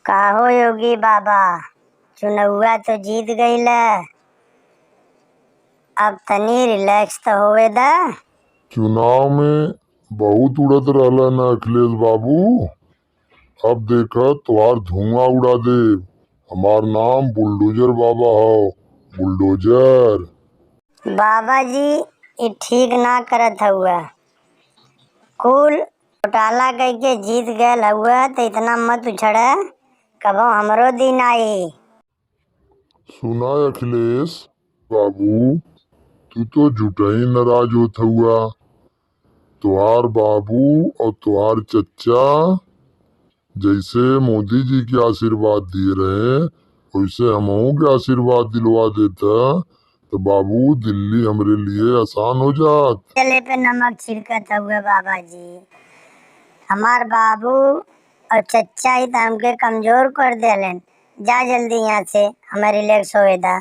का हो योगी बाबा, चुनौआ तो जीत गईला। अब तनी रिलैक्स तो होवे दा। चुनाव में बहुत उड़त रहला ना अखिलेश बाबू। अब देखा तोहार धुआं उड़ा दे। हमार नाम बुलडोजर बाबा हो, बुलडोजर। बाबा जी ये ठीक ना करत हुआ। कुल घोटाला करके जीत गयल हुआ तो इतना मत उछड़ा, कबो हमरो दिन आई। सुना अखिलेश बाबू, तू तो झूठा ही नाराज होत हुआ। तोहार बाबू और तोहार चच्चा जैसे मोदी जी के आशीर्वाद दिए रहे, वैसे हमहू के आशीर्वाद दिलवा देता तो बाबू दिल्ली हमरे लिए आसान हो जात। चले पे नमक छिड़कत हुआ बाबा जी। हमार बाबू और चच्चा ही तो हमके कमजोर कर देलन। जा जल्दी यहाँ से, हमें रिलैक्स होए दा।